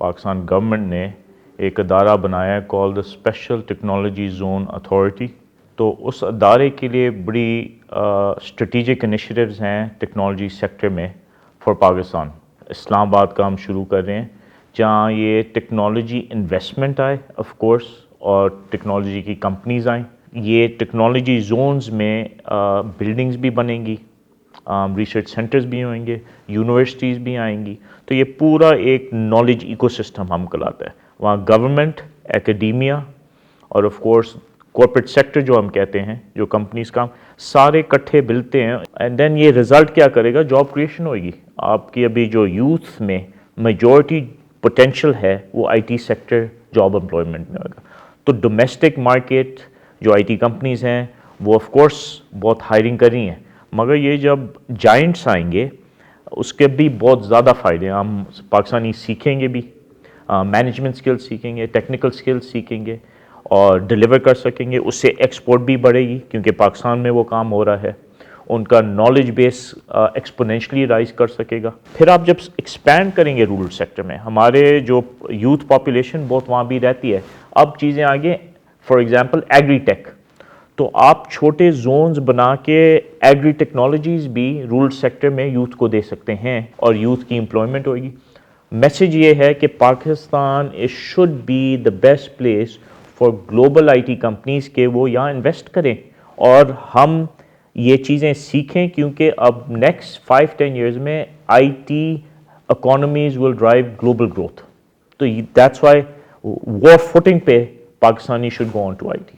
Pakistan government نے ایک ادارہ بنایا ہے کال دا اسپیشل ٹیکنالوجی زون اتھارٹی. تو اس ادارے کے لیے بڑی اسٹریٹجک انیشیٹیوز ہیں ٹیکنالوجی سیکٹر میں فار پاکستان. اسلام آباد کا ہم شروع کر رہے ہیں جہاں یہ ٹیکنالوجی انویسٹمنٹ آئے آف کورس اور ٹیکنالوجی کی کمپنیز آئیں. یہ ٹیکنالوجی زونز میں بلڈنگز بھی بنیں گی، ریسرچ سینٹرز بھی ہوئیں گے، یونیورسٹیز بھی آئیں گی. تو یہ پورا ایک نالج ایکو سسٹم ہم کہلاتا ہے. وہاں گورنمنٹ، ایکیڈیمیا اور آف کورس کارپوریٹ سیکٹر جو ہم کہتے ہیں، جو کمپنیز کا سارے اکٹھے ملتے ہیں. اینڈ دین یہ رزلٹ کیا کرے گا؟ جاب کریشن ہوئے گی. آپ کی ابھی جو یوتھ میں میجورٹی پوٹینشیل ہے وہ I T sector job employment میں ہوگا. تو ڈومیسٹک مارکیٹ جو آئی ٹی کمپنیز ہیں وہ آف کورس بہت ہائرنگ کر رہی ہیں، مگر یہ جب جائنٹس آئیں گے اس کے بھی بہت زیادہ فائدے ہیں. ہم پاکستانی سیکھیں گے بھی، مینجمنٹ سکلز سیکھیں گے، ٹیکنیکل سکلز سیکھیں گے اور ڈیلیور کر سکیں گے. اس سے ایکسپورٹ بھی بڑھے گی کیونکہ پاکستان میں وہ کام ہو رہا ہے. ان کا نالج بیس ایکسپونینشلی رائز کر سکے گا. پھر آپ جب ایکسپینڈ کریں گے رورل سیکٹر میں، ہمارے جو یوتھ پاپولیشن بہت وہاں بھی رہتی ہے. اب چیزیں آگے، فار ایگزامپل ایگری ٹیک، تو آپ چھوٹے زونز بنا کے ایگری ٹیکنالوجیز بھی رورل سیکٹر میں یوتھ کو دے سکتے ہیں اور یوتھ کی امپلائمنٹ ہوگی. میسج یہ ہے کہ Pakistan should be the best place for global I T companies کہ وہ یہاں انویسٹ کریں اور ہم یہ چیزیں سیکھیں، کیونکہ اب نیکسٹ 5-10 ایئرز میں I T economies will drive global growth. تو دیٹس وائی وار فوٹنگ پہ Pakistani should go on to I T.